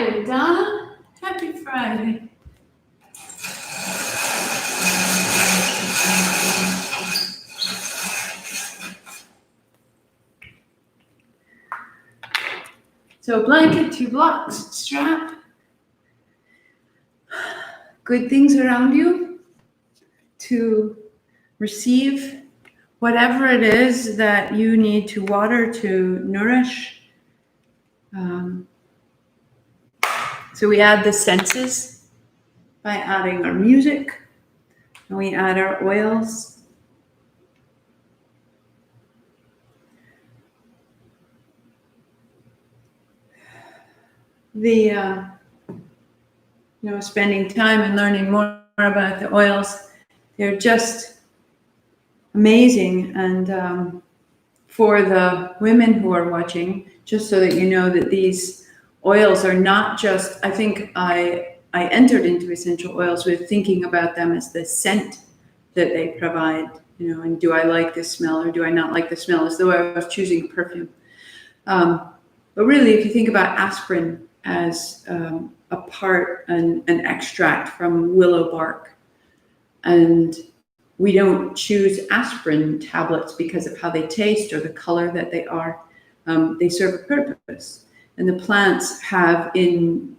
Friday, Donna. Happy Friday. So blanket, 2 blocks, strap. Good things around you to receive whatever it is that you need to water, to nourish. So we add the senses by adding our music, and we add our oils. Spending time and learning more about the oils, they're just amazing. And for the women who are watching, just so that you know that these oils are not just, I think I entered into essential oils with thinking about them as the scent that they provide, and do I like this smell or do I not like the smell, as though I was choosing a perfume. But really, if you think about aspirin as an extract from willow bark, and we don't choose aspirin tablets because of how they taste or the color that they are. They serve a purpose. And the plants have in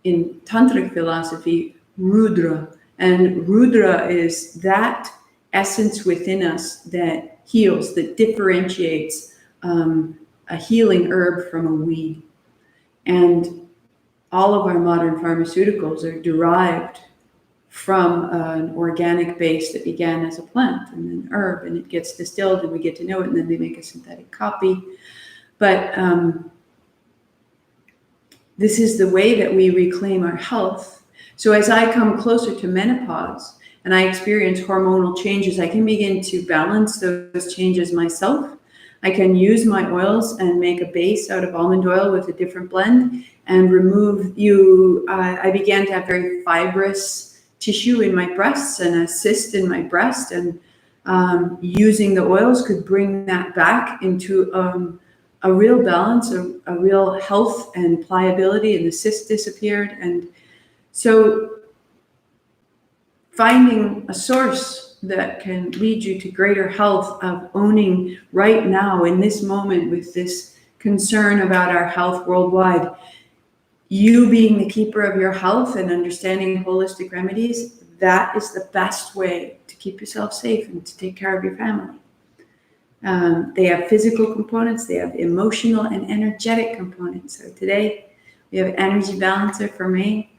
tantric philosophy, Rudra. And Rudra is that essence within us that heals, that differentiates a healing herb from a weed. And all of our modern pharmaceuticals are derived from an organic base that began as a plant and an herb, and it gets distilled and we get to know it, and then they make a synthetic copy. But this is the way that we reclaim our health. So as I come closer to menopause and I experience hormonal changes, I can begin to balance those changes myself. I can use my oils and make a base out of almond oil with a different blend and remove I began to have very fibrous tissue in my breasts and a cyst in my breast, and using the oils could bring that back into a real balance, a real health and pliability, and the cyst disappeared. And so finding a source that can lead you to greater health, of owning right now in this moment with this concern about our health worldwide, you being the keeper of your health and understanding holistic remedies, that is the best way to keep yourself safe and to take care of your family. They have physical components, they have emotional and energetic components. So today we have energy balancer for me,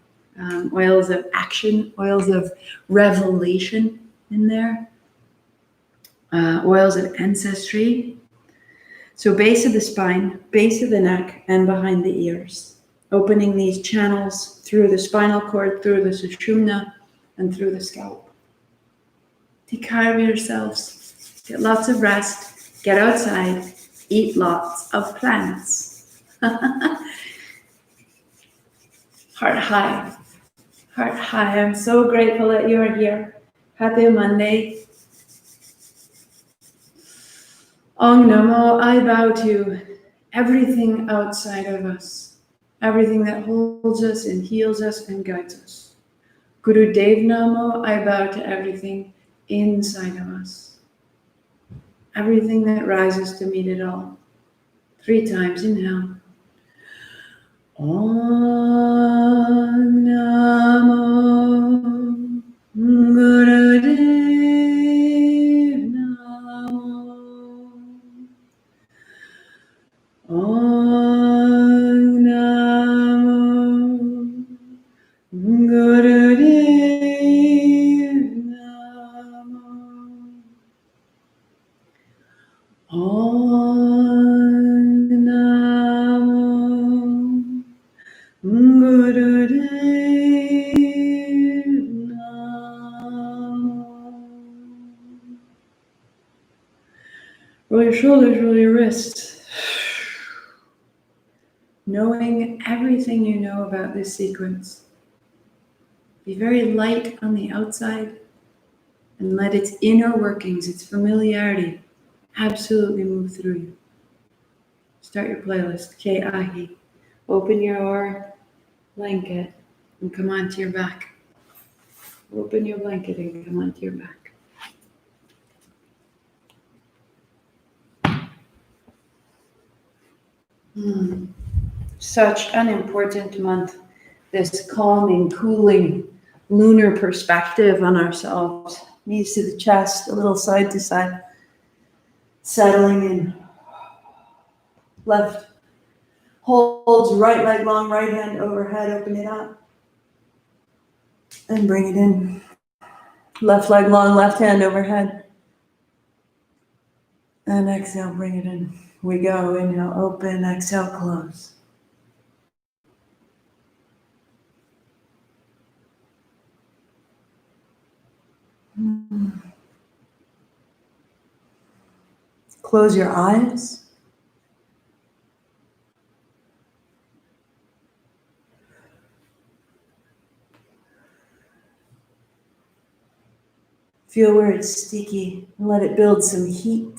oils of action, oils of revelation in there, oils of ancestry. So base of the spine, base of the neck, and behind the ears. Opening these channels through the spinal cord, through the sushumna, and through the scalp. Take care of yourselves. Get lots of rest. Get outside. Eat lots of plants. Heart high. Heart high. I'm so grateful that you are here. Happy Monday. Om Namo, I bow to everything outside of us. Everything that holds us and heals us and guides us. Guru Dev Namo, I bow to everything inside of us. Everything that rises to meet it all. 3 times, inhale. Om Namo Guru Dev Namo. Om Namo Guru Dev Namo. Om Namo Guru Dev Namo. Roll your shoulders, roll your wrists. Knowing everything you know about this sequence. Be very light on the outside and let its inner workings, its familiarity, absolutely move through you. Start your playlist, Ke Ahi, Open your blanket and come onto your back. Open your blanket and come onto your back. Such an important month. This calming, cooling, lunar perspective on ourselves. Knees to the chest, a little side to side. Settling in. Left holds right leg long, right hand overhead. Open it up. And bring it in. Left leg long, left hand overhead. And exhale, bring it in. We go. Inhale, open. Exhale, close. Close your eyes. Feel where it's sticky and let it build some heat.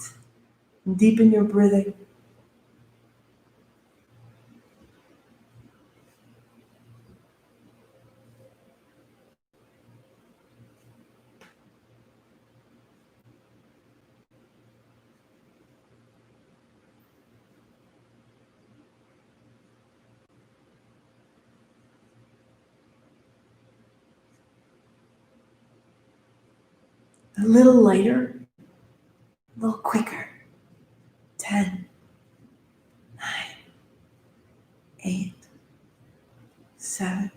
And deepen your breathing. A little lighter, a little quicker. 10, 9, 8, 7.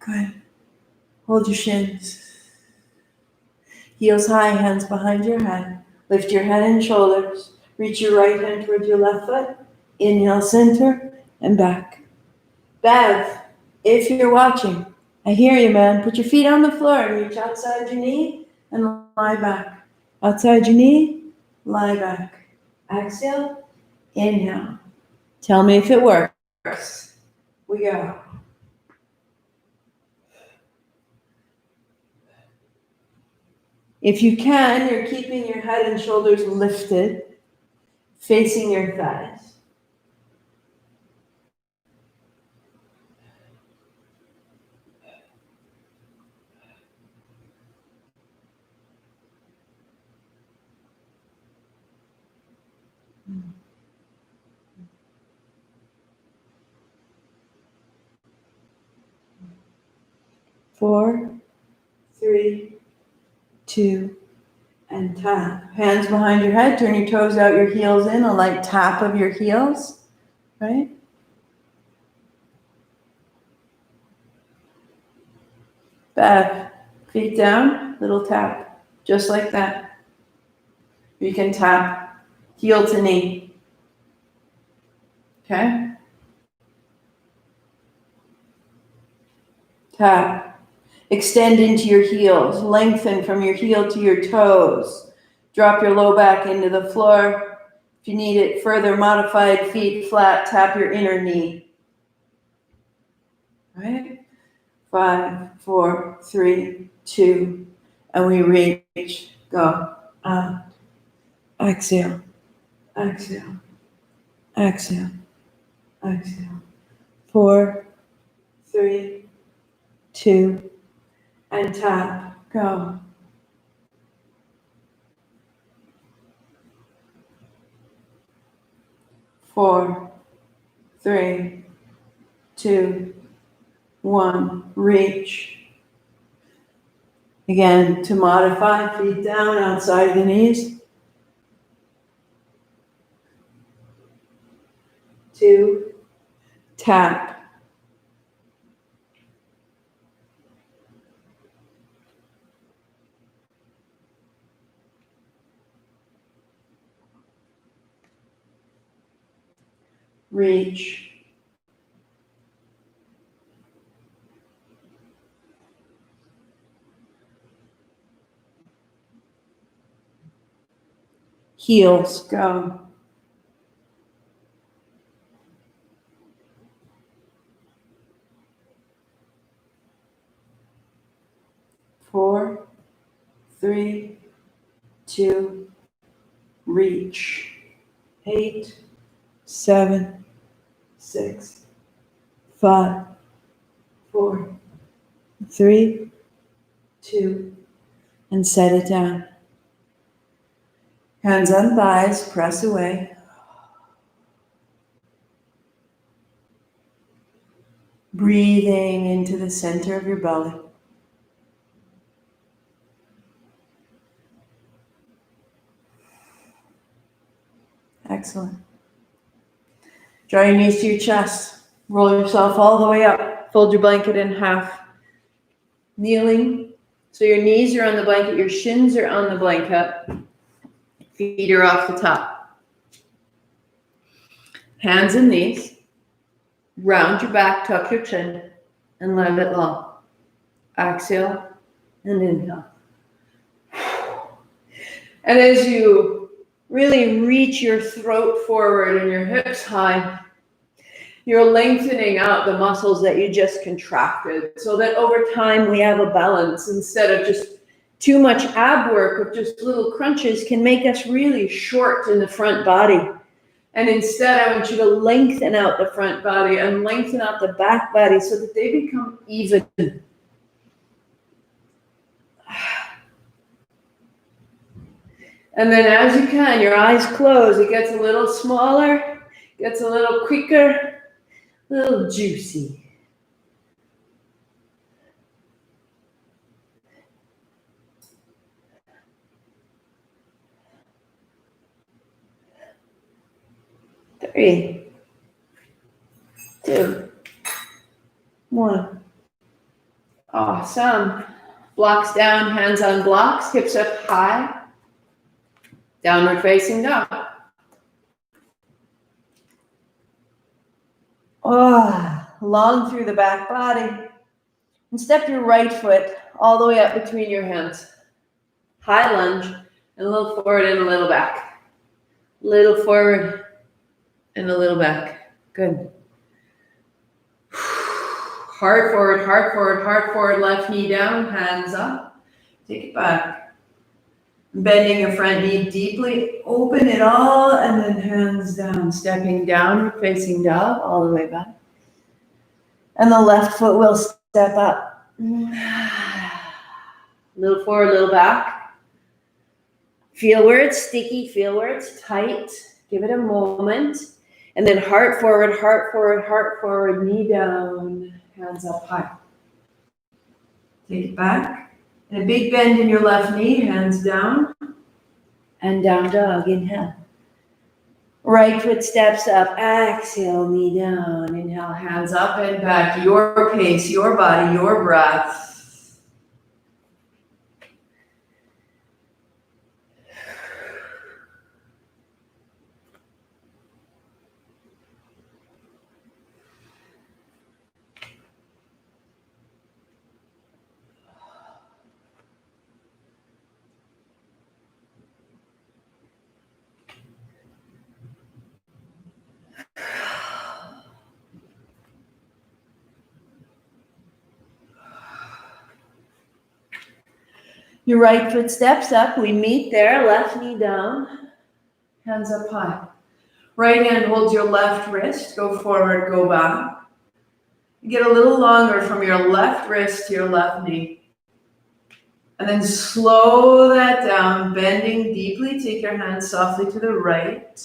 Good. Hold your shins. Heels high, hands behind your head. Lift your head and shoulders. Reach your right hand towards your left foot. Inhale, center, and back. Bev, if you're watching, I hear you, man. Put your feet on the floor and reach outside your knee and lie back. Outside your knee, lie back. Exhale, inhale. Tell me if it works. We go. If you can, you're keeping your head and shoulders lifted, facing your thighs. Four, three, two, and tap. Hands behind your head, turn your toes out, your heels in, a light tap of your heels, right? Back, feet down, little tap, just like that. You can tap heel to knee, okay? Tap. Extend into your heels, lengthen from your heel to your toes. Drop your low back into the floor. If you need it further modified, feet flat, tap your inner knee. All right? 5, 4, 3, 2, and we reach, go, out. Exhale, exhale, exhale, exhale. 4, 3, 2, and tap, go. 4, 3, 2, 1. Reach. Again, to modify, feet down outside the knees. 2, tap. Reach. Heels, go. 3, 2, reach. 8, 7, 6, 5, 4, 3, 2, and set it down. Hands on thighs, press away. Breathing into the center of your belly. Excellent. Draw your knees to your chest. Roll yourself all the way up. Fold your blanket in half. Kneeling. So your knees are on the blanket, your shins are on the blanket. Feet are off the top. Hands and knees. Round your back, tuck your chin, and let it long. Exhale and inhale. And as you really reach your throat forward and your hips high, you're lengthening out the muscles that you just contracted so that over time we have a balance instead of just too much ab work of just little crunches can make us really short in the front body. And instead, I want you to lengthen out the front body and lengthen out the back body so that they become even. And then as you can, your eyes close. It gets a little smaller, gets a little quicker, a little juicy. Three, 2, 1. Awesome. Blocks down, hands on blocks, hips up high. Downward facing dog. Oh, long through the back body. And step your right foot all the way up between your hands. High lunge, and a little forward and a little back. Little forward and a little back. Good. Heart forward, heart forward, heart forward. Left knee down, hands up. Take it back. Bending your front knee deeply, open it all, and then hands down. Stepping down, facing dog, all the way back. And the left foot will step up. Little forward, little back. Feel where it's sticky, feel where it's tight. Give it a moment. And then heart forward, knee down, hands up high. Take it back. And a big bend in your left knee, hands down, and down dog, inhale. Right foot steps up, exhale, knee down, inhale, hands up and back, your pace, your body, your breath. Your right foot steps up. We meet there. Left knee down. Hands up high. Right hand holds your left wrist. Go forward, go back. Get a little longer from your left wrist to your left knee. And then slow that down, bending deeply. Take your hands softly to the right.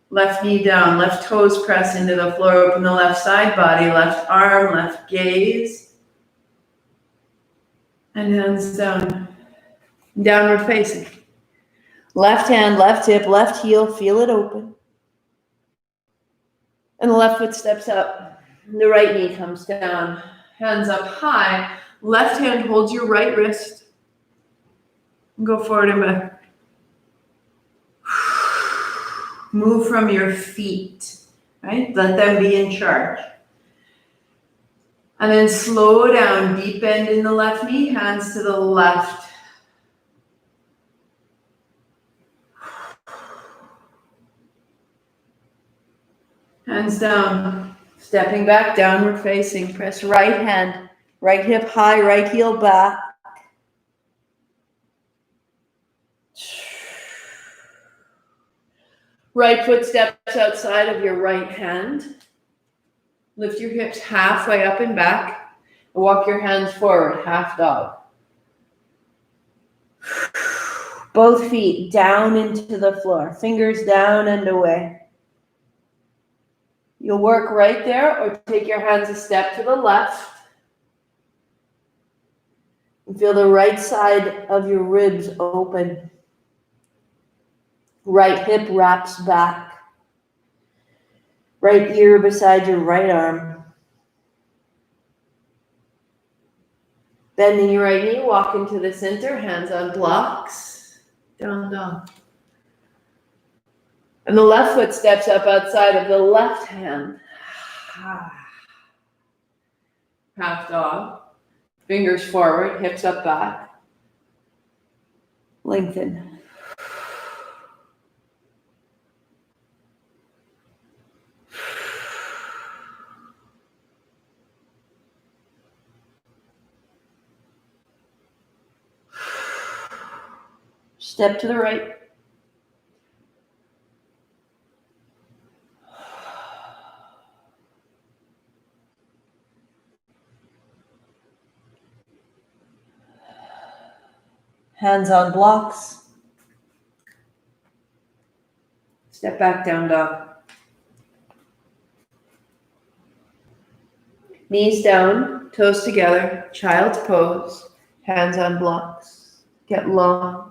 Left knee down. Left toes press into the floor. Open the left side body. Left arm, left gaze. And hands down. Downward facing. Left hand, left hip, left heel, feel it open. And the left foot steps up. The right knee comes down. Hands up high. Left hand holds your right wrist. Go forward and back. Move from your feet, right? Let them be in charge. And then slow down, deep bend in the left knee, hands to the left. Hands down, stepping back, downward facing. Press right hand, right hip high, right heel back. Right foot steps outside of your right hand. Lift your hips halfway up and back. And walk your hands forward, half dog. Both feet down into the floor. Fingers down and away. You'll work right there or take your hands a step to the left. And feel the right side of your ribs open. Right hip wraps back. Right ear beside your right arm. Bending your right knee, walk into the center, hands on blocks. Down dog. And the left foot steps up outside of the left hand. Half dog. Fingers forward, hips up back. Lengthen. Step to the right. Hands on blocks. Step back, down dog. Knees down, toes together, child's pose, hands on blocks. Get long.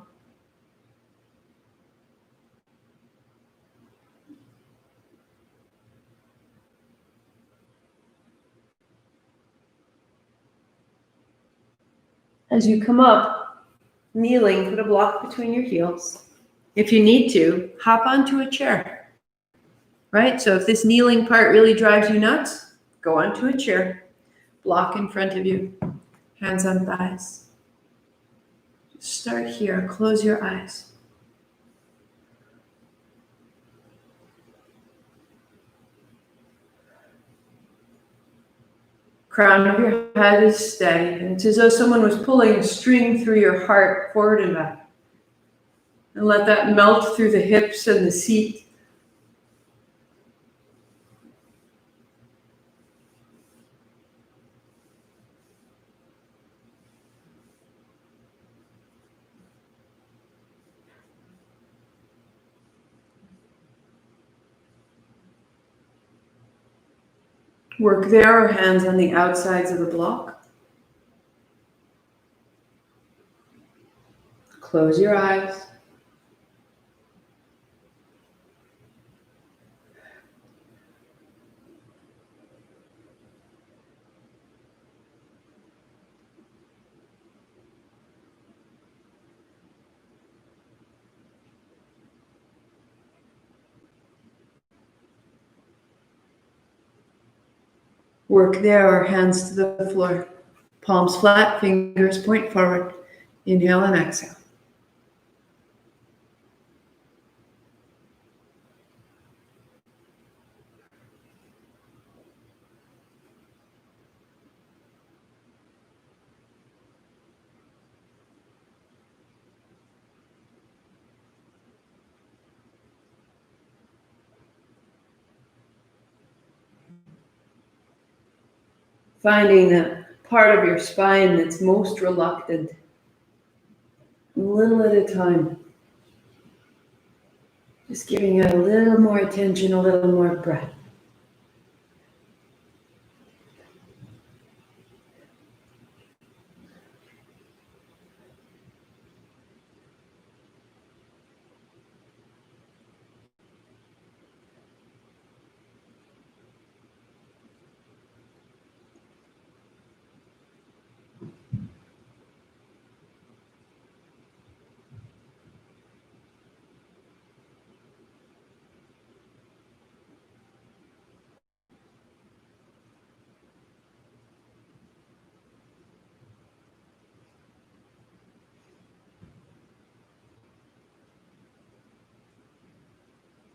As you come up, kneeling, put a block between your heels. If you need to, hop onto a chair, right? So if this kneeling part really drives you nuts, go onto a chair, block in front of you, hands on thighs. Just start here, close your eyes. Crown of your head is steady, and it's as though someone was pulling a string through your heart, forward and back. And let that melt through the hips and the seat. Work there or hands on the outsides of the block. Close your eyes. Work there or hands to the floor. Palms flat, fingers point forward. Inhale and exhale. Finding the part of your spine that's most reluctant. A little at a time. Just giving it a little more attention, a little more breath.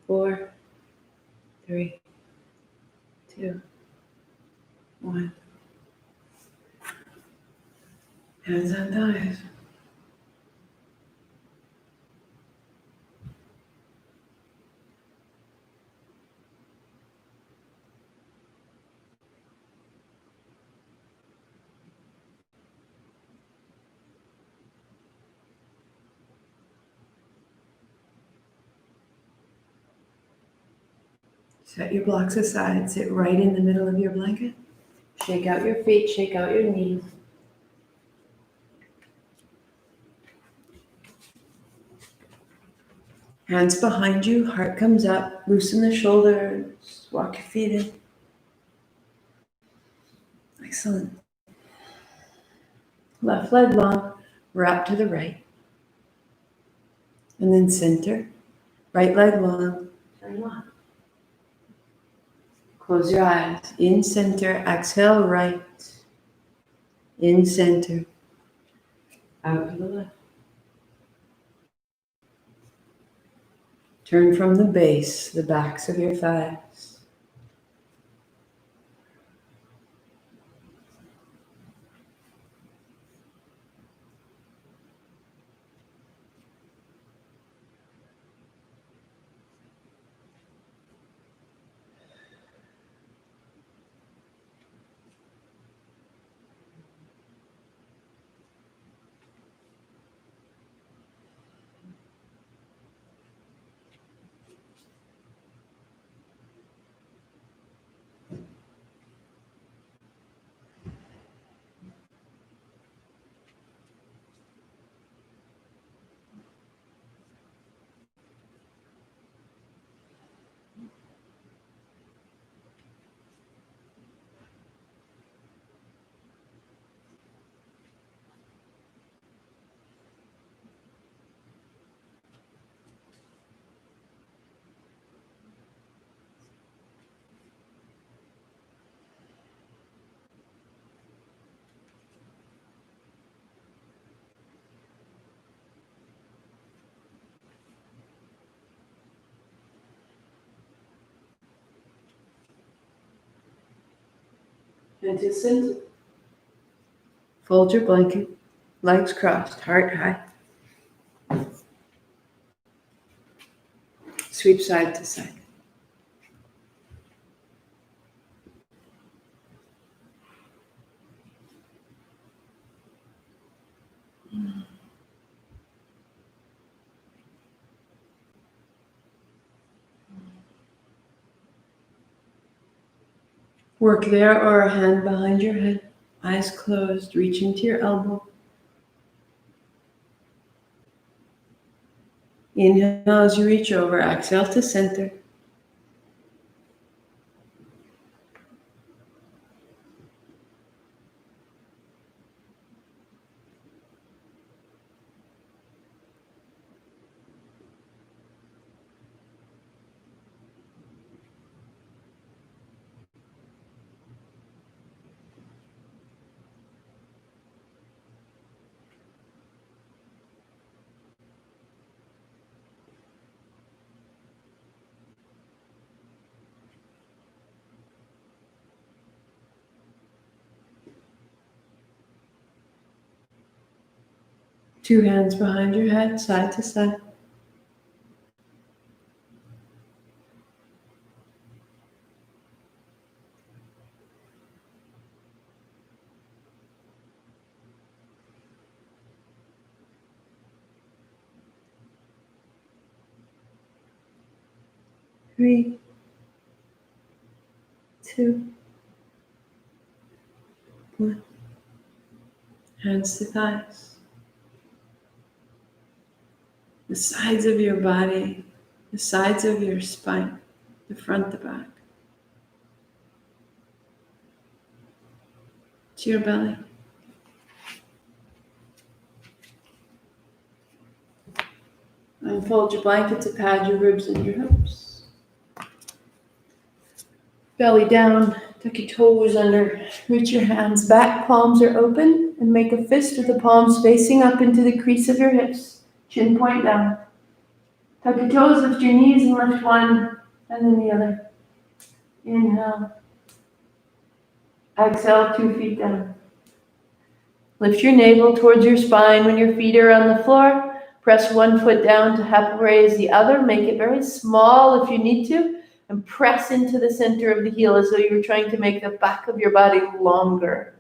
Four, three, two, one. Hands on thighs. Set your blocks aside. Sit right in the middle of your blanket. Shake out your feet, shake out your knees. Hands behind you, heart comes up, loosen the shoulders, walk your feet in. Excellent. Left leg long, wrap to the right. And then center. Right leg long, turn left. Close your eyes. In center, exhale right. In center, out to the left. Turn from the base, the backs of your thighs. Into center. Fold your blanket, legs crossed, heart high. Sweep side to side. Work there or a hand behind your head, eyes closed, reaching to your elbow. Inhale as you reach over, exhale to center. Two hands behind your head, side to side. Three, two, one. Hands to thighs. The sides of your body, the sides of your spine, the front, the back. To your belly. Unfold your blanket to pad your ribs and your hips. Belly down, tuck your toes under, reach your hands back, palms are open, and make a fist with the palms facing up into the crease of your hips, chin point down. Tuck your toes, lift your knees, and lift one, and then the other. Inhale. Exhale, 2 feet down. Lift your navel towards your spine when your feet are on the floor. Press one foot down to help raise the other. Make it very small if you need to. And press into the center of the heel as though you're trying to make the back of your body longer.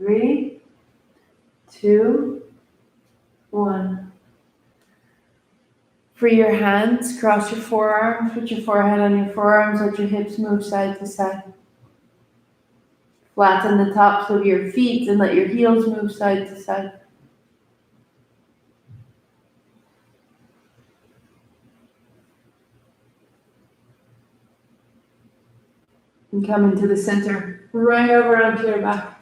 3, 2, 1. Free your hands, cross your forearms, put your forehead on your forearms, let your hips move side to side. Flatten the tops of your feet and let your heels move side to side. And come into the center, right over onto your back.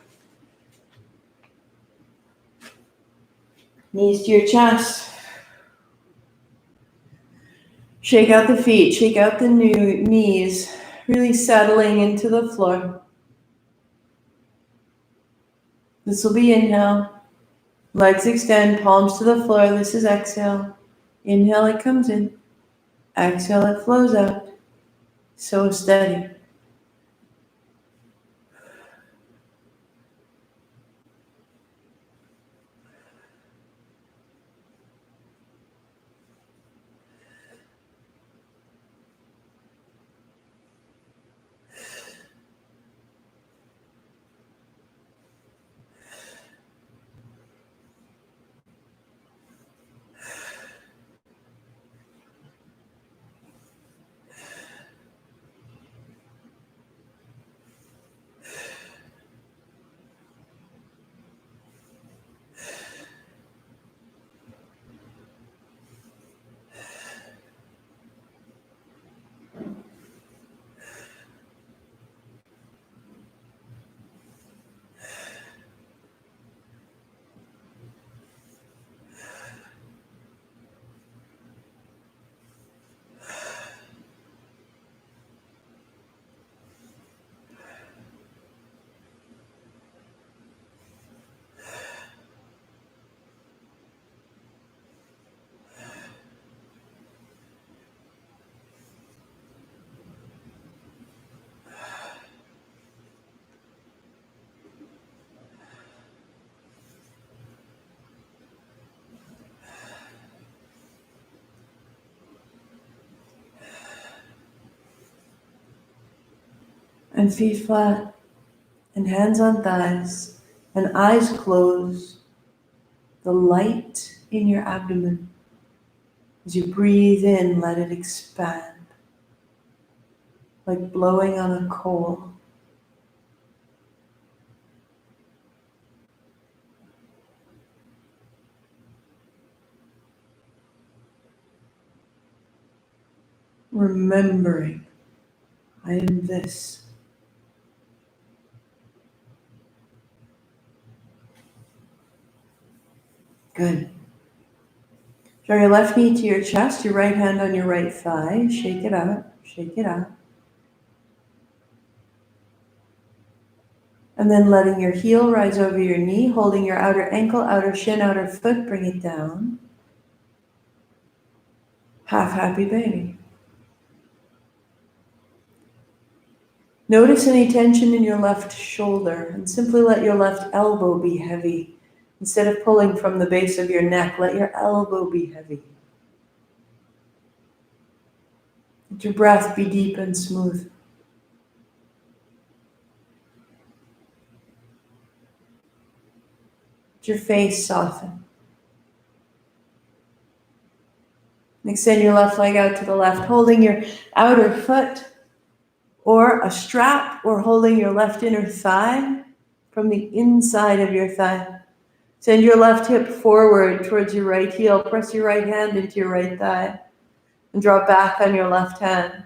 Knees to your chest. Shake out the feet, shake out the knees, really settling into the floor. This will be inhale. Legs extend, palms to the floor. This is exhale. Inhale, it comes in. Exhale, it flows out. So steady. And feet flat, and hands on thighs, and eyes closed. The light in your abdomen. As you breathe in, let it expand, like blowing on a coal. Remembering, I am this. Good. Draw your left knee to your chest, your right hand on your right thigh. Shake it out, shake it out. And then letting your heel rise over your knee, holding your outer ankle, outer shin, outer foot, bring it down. Half happy baby. Notice any tension in your left shoulder and simply let your left elbow be heavy. Instead of pulling from the base of your neck, let your elbow be heavy. Let your breath be deep and smooth. Let your face soften. Extend your left leg out to the left, holding your outer foot or a strap, or holding your left inner thigh from the inside of your thigh. Send your left hip forward towards your right heel. Press your right hand into your right thigh and draw back on your left hand.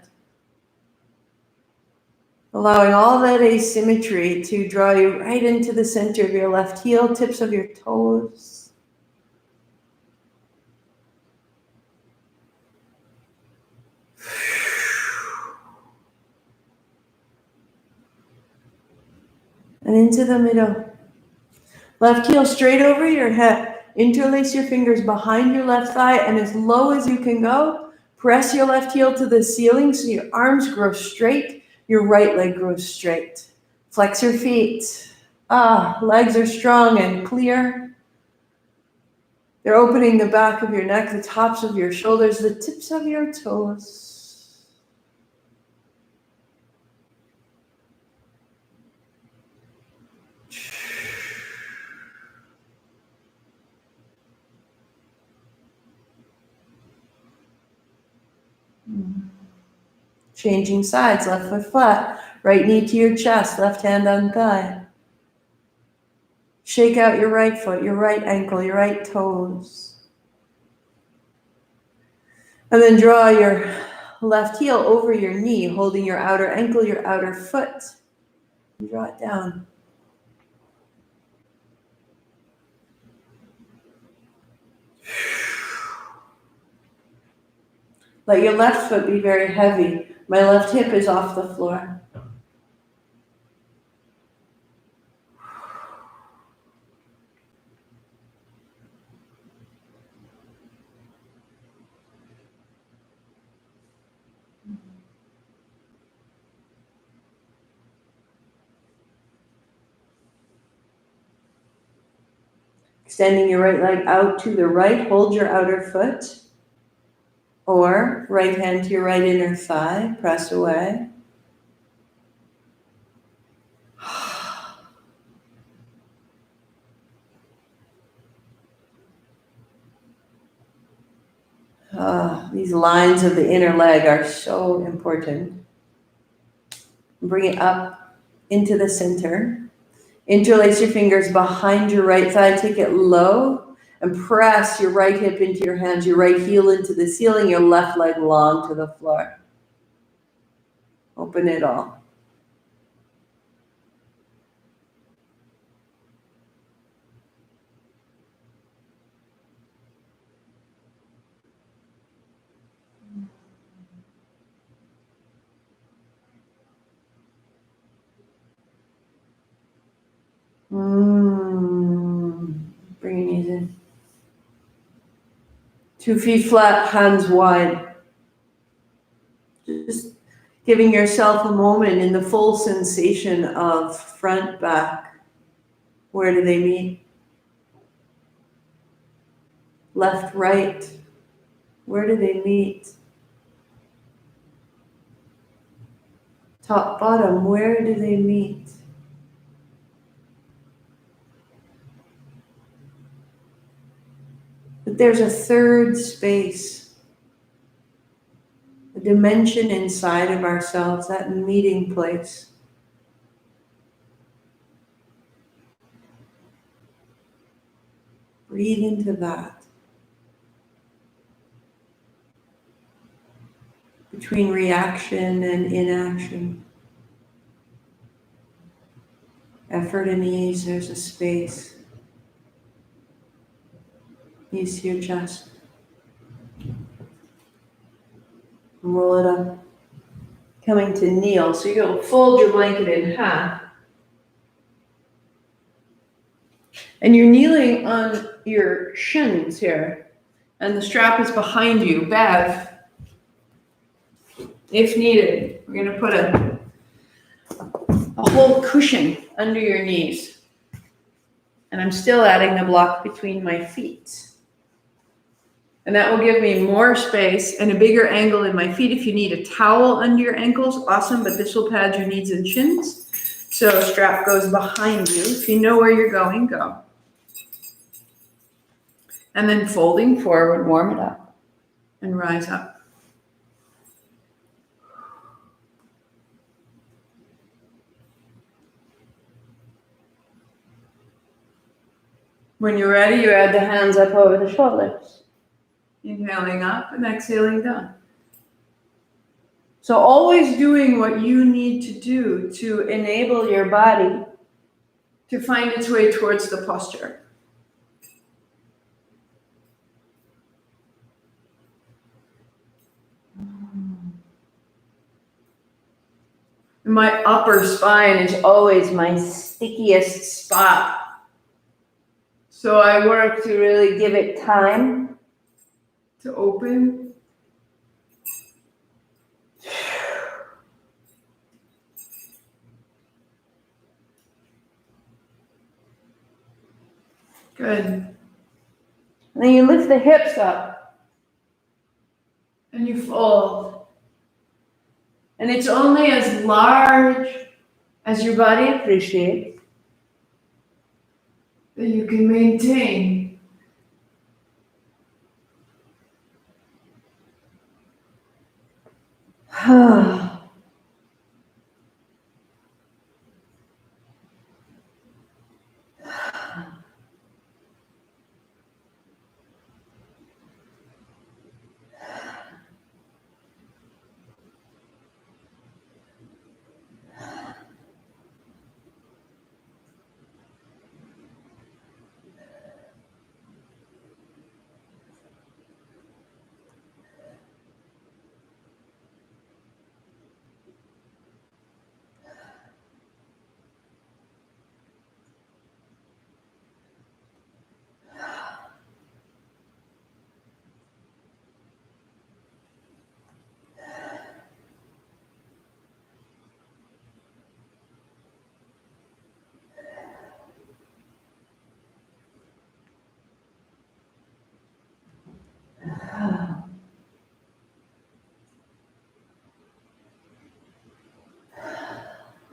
Allowing all that asymmetry to draw you right into the center of your left heel, tips of your toes. And into the middle. Left heel straight over your head. Interlace your fingers behind your left thigh, and as low as you can go, press your left heel to the ceiling so your arms grow straight, your right leg grows straight. Flex your feet. Legs are strong and clear. They're opening the back of your neck, the tops of your shoulders, the tips of your toes. Changing sides, left foot flat, right knee to your chest, left hand on thigh. Shake out your right foot, your right ankle, your right toes. And then draw your left heel over your knee, holding your outer ankle, your outer foot. And draw it down. Let your left foot be very heavy. My left hip is off the floor. Extending your right leg out to the right, hold your outer foot. Or right hand to your right inner thigh, press away. These lines of the inner leg are so important. Bring it up into the center. Interlace your fingers behind your right thigh, take it low, and press your right hip into your hands, your right heel into the ceiling, your left leg long to the floor. Open it all. Bring your knees in. 2 feet flat, hands wide. Just giving yourself a moment in the full sensation of front, back. Where do they meet? Left, right. Where do they meet? Top, bottom. Where do they meet? But there's a third space, a dimension inside of ourselves, that meeting place. Breathe into that. Between reaction and inaction, effort and ease, there's a space. Knees to your chest. Roll it up. Coming to kneel. So you're going to fold your blanket in half. And you're kneeling on your shins here. And the strap is behind you. Bev, if needed, we're going to put a whole cushion under your knees. And I'm still adding the block between my feet. And that will give me more space and a bigger angle in my feet. If you need a towel under your ankles, awesome, but this will pad your knees and shins. So strap goes behind you. If you know where you're going, go. And then folding forward, warm it up and rise up. When you're ready, you add the hands up over the shoulders. Inhaling up and exhaling down. So always doing what you need to do to enable your body to find its way towards the posture. My upper spine is always my stickiest spot. So I work to really give it time to open. Good. And then you lift the hips up and you fold. And it's only as large as your body appreciates that you can maintain.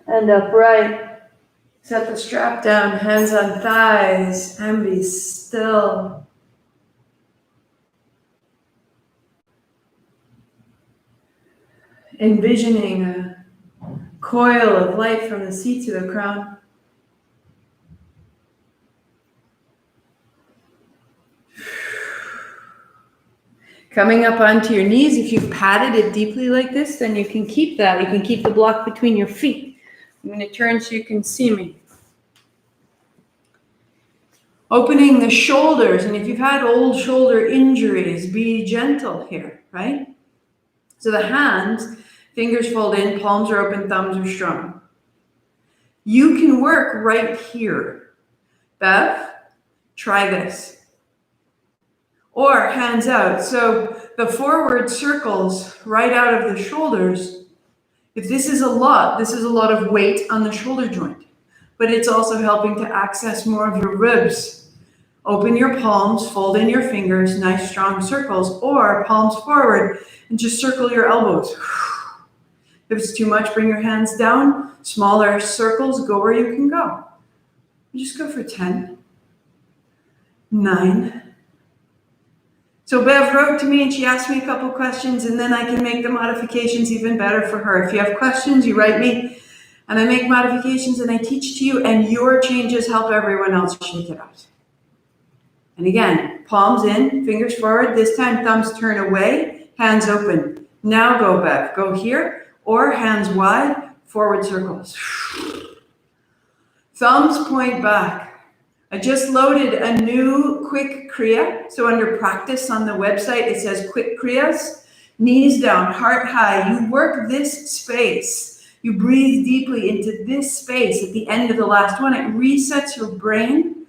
and upright. Set the strap down, hands on thighs, and be still. Envisioning a coil of light from the seat to the crown. Coming up onto your knees, if you've padded it deeply like this, then you can keep that. You can keep the block between your feet. I'm going to turn so you can see me. Opening the shoulders, and if you've had old shoulder injuries, be gentle here, right? So the hands, fingers fold in, palms are open, thumbs are strong. You can work right here. Bev, try this. Or hands out. So the forward circles right out of the shoulders. If this is a lot of weight on the shoulder joint, but it's also helping to access more of your ribs. Open your palms, fold in your fingers, nice strong circles, or palms forward and just circle your elbows. If it's too much, bring your hands down. Smaller circles, go where you can go. Just go for 10, 9. So Bev wrote to me and she asked me a couple questions, and then I can make the modifications even better for her. If you have questions, you write me and I make modifications and I teach to you, and your changes help everyone else shake it out. And again, palms in, fingers forward. This time thumbs turn away, hands open. Now go Bev, go here, or hands wide, forward circles. Thumbs point back. I just loaded a new quick Kriya. So under practice on the website, it says quick Kriyas. Knees down, heart high. You work this space. You breathe deeply into this space at the end of the last one. It resets your brain,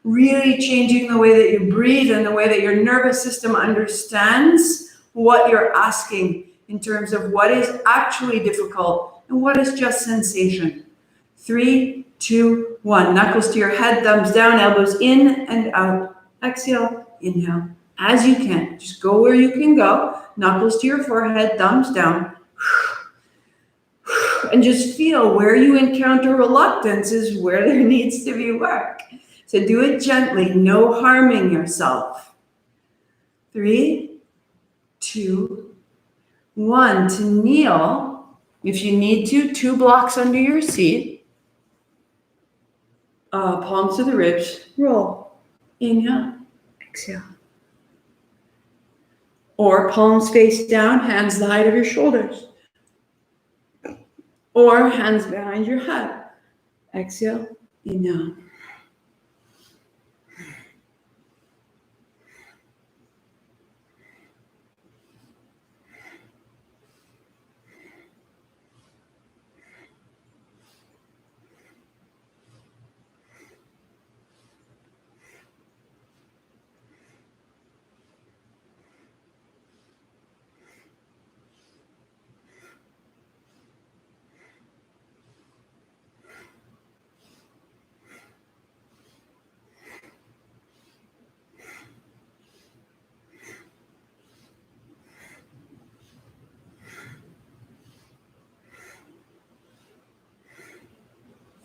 really changing the way that you breathe and the way that your nervous system understands what you're asking in terms of what is actually difficult and what is just sensation. 3, 2, 1. Knuckles to your head, thumbs down, elbows in and out. Exhale, inhale. As you can, just go where you can go. Knuckles to your forehead, thumbs down. And just feel where you encounter reluctance is where there needs to be work. So do it gently, no harming yourself. 3, 2, 1. To kneel, if you need to, 2 blocks under your seat. Palms to the ribs, roll. Inhale, exhale. Or palms face down, hands the height of your shoulders. Or hands behind your head. Exhale, inhale.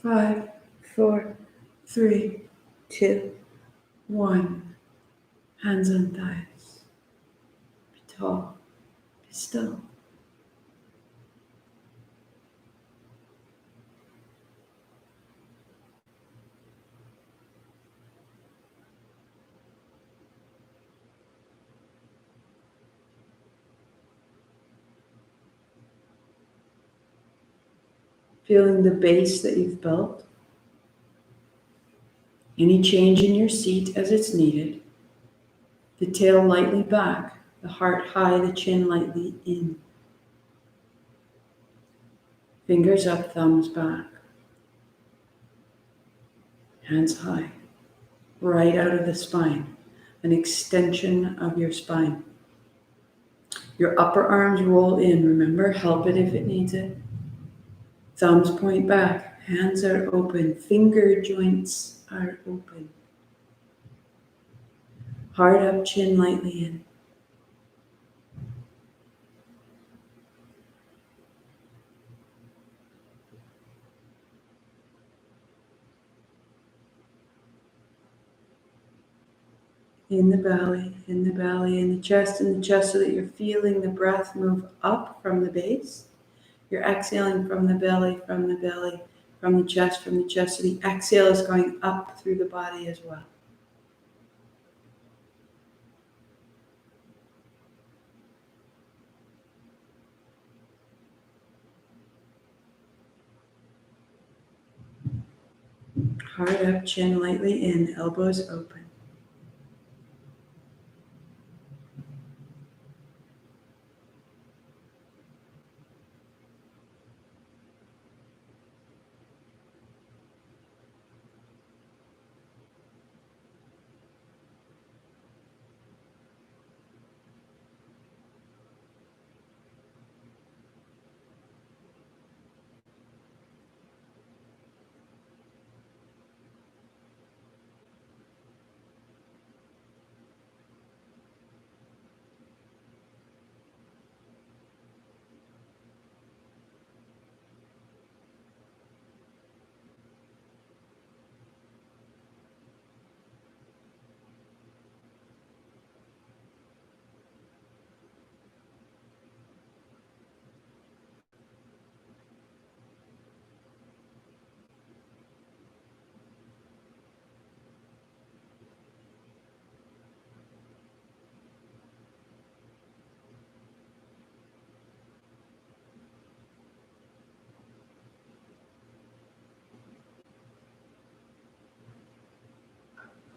Five, 4, 3, 2, 1. Hands on thighs. Be tall. Be still. Feeling the base that you've built. Any change in your seat as it's needed. The tail lightly back, the heart high, the chin lightly in. Fingers up, thumbs back. Hands high, right out of the spine, an extension of your spine. Your upper arms roll in, remember, help it if it needs it. Thumbs point back, hands are open, finger joints are open. Heart up, chin lightly in. in the belly, in the chest, so that you're feeling the breath move up from the base. You're exhaling from the belly, from the chest, so the exhale is going up through the body as well. Heart up, chin lightly in, elbows open.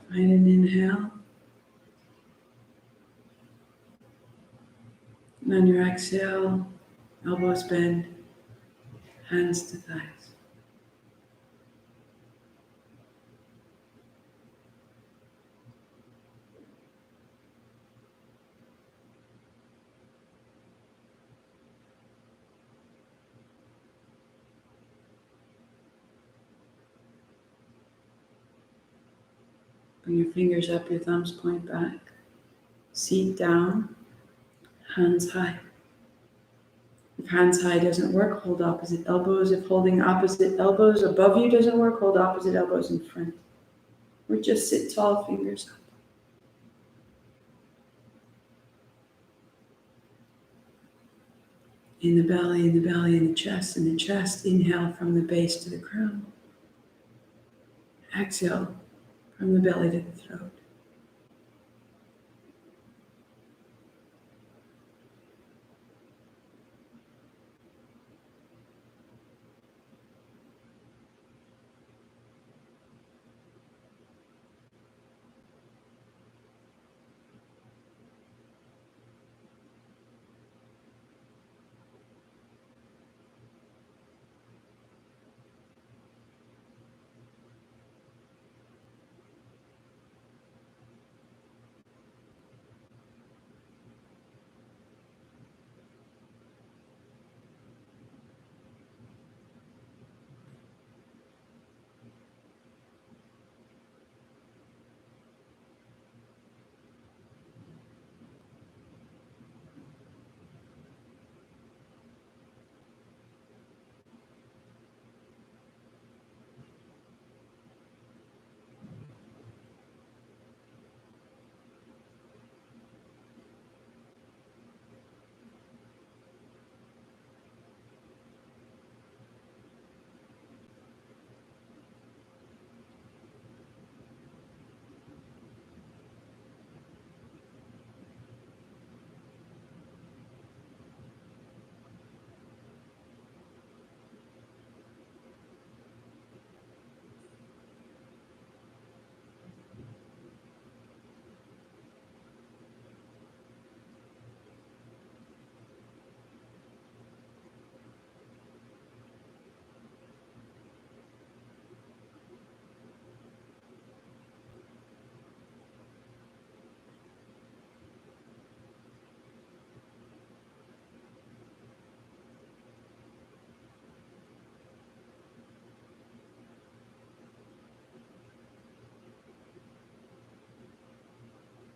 Find an inhale. And on your exhale, elbows bend, hands to thighs. Bring your fingers up, your thumbs point back. Seat down, hands high. If hands high doesn't work, hold opposite elbows. If holding opposite elbows above you doesn't work, hold opposite elbows in front. Or just sit tall, fingers up. In the belly, in the chest, inhale from the base to the crown. Exhale from the belly to the throat.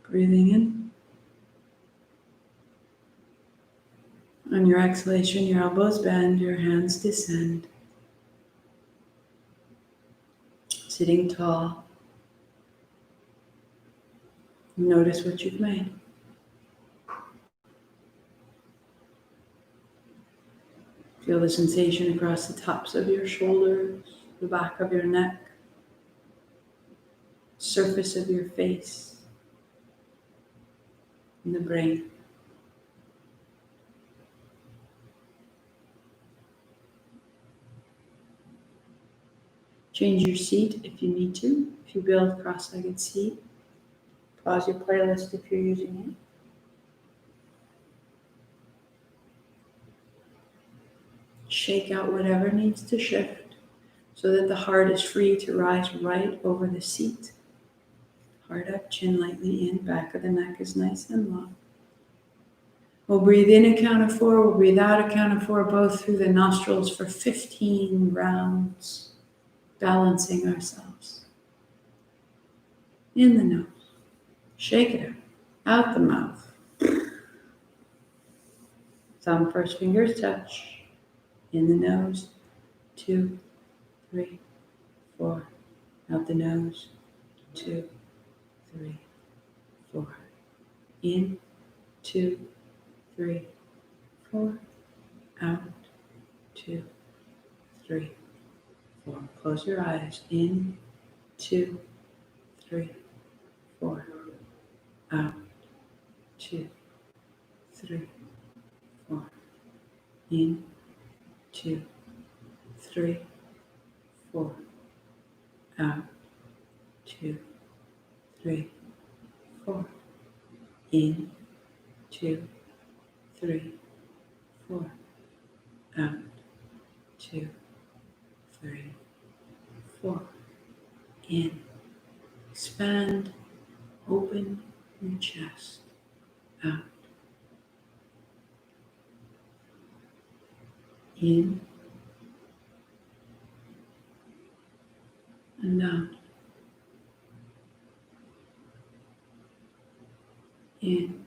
Breathing in. On your exhalation, your elbows bend, your hands descend. Sitting tall. Notice what you've made. Feel the sensation across the tops of your shoulders, the back of your neck, surface of your face, and the brain. Change your seat if you need to. If you build a cross-legged seat, pause your playlist if you're using it. Shake out whatever needs to shift so that the heart is free to rise right over the seat. Heart up, chin lightly in, back of the neck is nice and long. We'll breathe in a count of 4, we'll breathe out a count of 4, both through the nostrils for 15 rounds, balancing ourselves. In the nose, shake it out the mouth. Thumb first fingers touch, in the nose, 2, 3, 4, out the nose, 2, 3, 4, in, 2, 3, 4, out, 2, 3, 4. Close your eyes, in, 2, 3, 4, out, 2, 3, 4, in, 2, 3, 4, out, 2, 3, 4, in, 2, 3, 4, out, 2, 3, 4, in. Expand, open your chest, out, in, and out, in.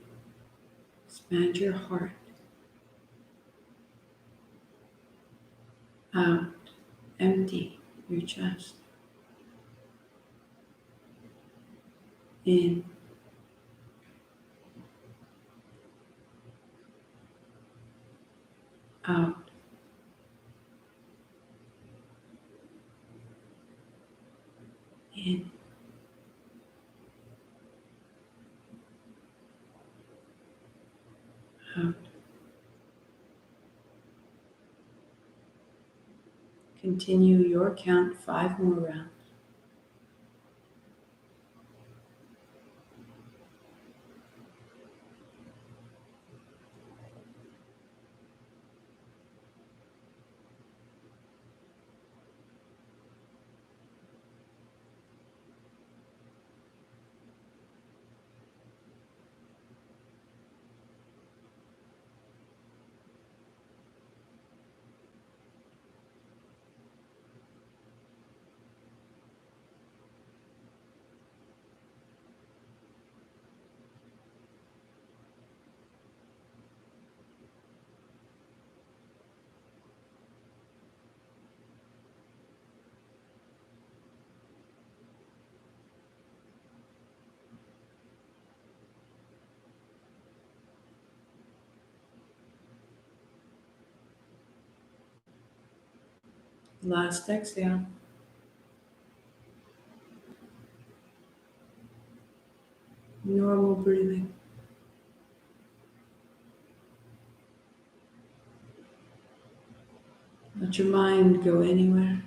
Expand your heart, out, empty your chest, in, out, in, out. Continue your count 5 more rounds. Last exhale. Normal breathing. Let your mind go anywhere.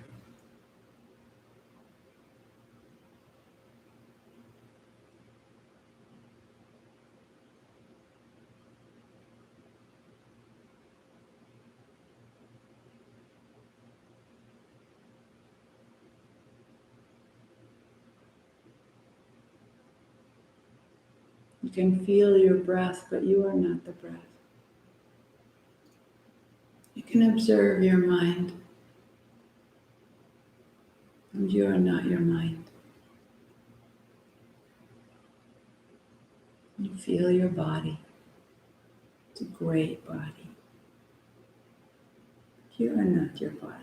You can feel your breath, but you are not the breath. You can observe your mind, and you are not your mind. You feel your body. It's a great body. You are not your body.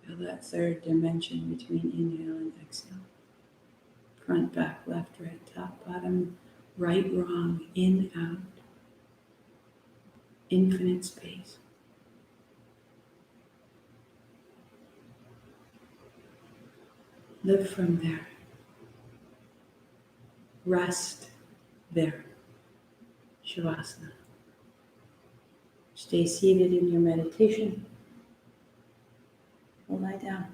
Feel that third dimension between inhale and exhale. Front, back, left, right, top, bottom, right, wrong, in, out. Infinite space. Live from there. Rest there. Shavasana. Stay seated in your meditation or lie down.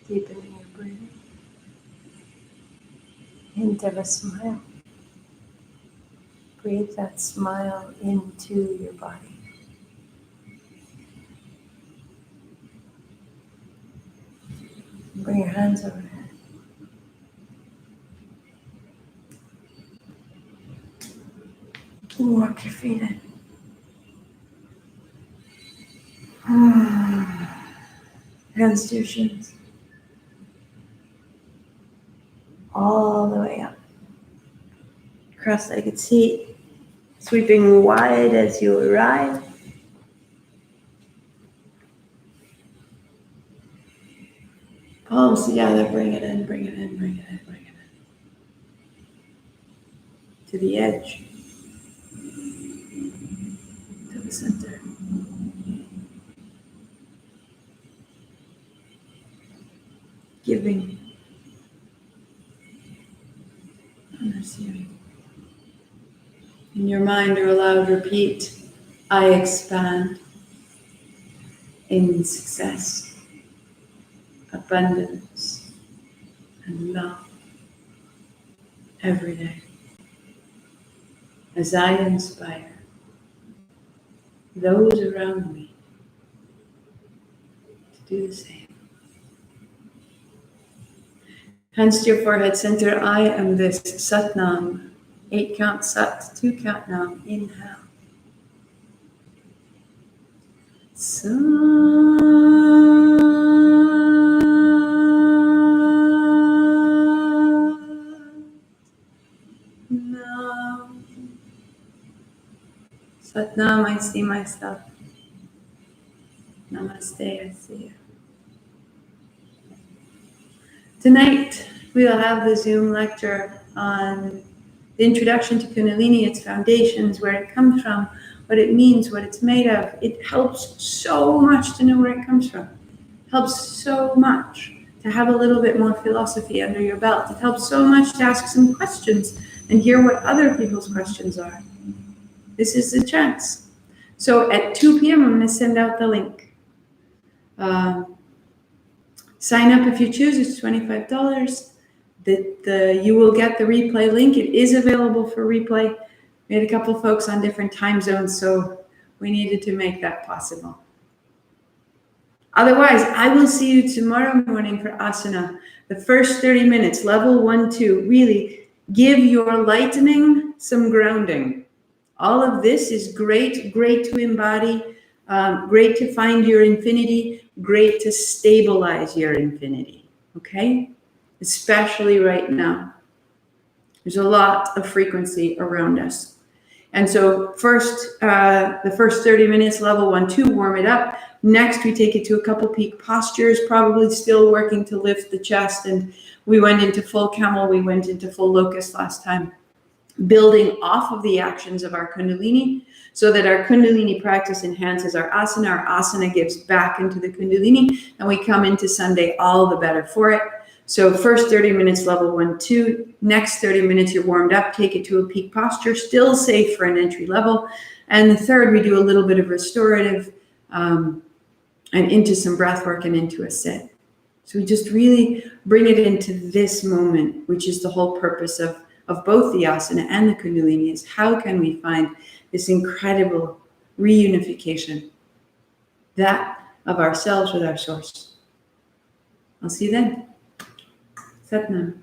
Deepening your breathing. Hint of a smile. Breathe that smile into your body. Bring your hands overhead. Walk your feet in. Hands to your shins. All the way up. Cross-legged seat. Sweeping wide as you arrive. Palms together. Bring it in, bring it in, bring it in, bring it in. To the edge. To the center. Giving and receiving. In your mind or aloud, repeat, I expand in success, abundance, and love every day. As I inspire those around me to Do the same. Hands to your forehead center. I am this. Satnam. 8 count Sat, 2 count Nam. Inhale. Satnam, I see myself. Namaste, I see you. Tonight, we'll have the Zoom lecture on the introduction to Kundalini, its foundations, where it comes from, what it means, what it's made of. It helps so much to know where it comes from. It helps so much to have a little bit more philosophy under your belt. It helps so much to ask some questions and hear what other people's questions are. This is the chance. So at 2 p.m., I'm going to send out the link. Sign up if you choose. It's $25. You will get the replay link. It is available for replay. We had a couple folks on different time zones, so we needed to make that possible. Otherwise, I will see you tomorrow morning for asana. The first 30 minutes, level 1, 2, really give your lightening some grounding. All of this is great to embody, great to find your infinity, great to stabilize your infinity, okay? Especially right now. There's a lot of frequency around us. And so the first 30 minutes, level 1, 2, warm it up. Next, we take it to a couple peak postures, probably still working to lift the chest. And we went into full camel, we went into full locust last time, building off of the actions of our Kundalini so that our Kundalini practice enhances our asana gives back into the Kundalini, and we come into Sunday all the better for it. So first 30 minutes, level 1, 2. Next 30 minutes, you're warmed up. Take it to a peak posture, still safe for an entry level. And the third, we do a little bit of restorative and into some breath work and into a sit. So we just really bring it into this moment, which is the whole purpose of both the asana and the Kundalini, is how can we find this incredible reunification, that of ourselves with our source. I'll see you then. Satnam.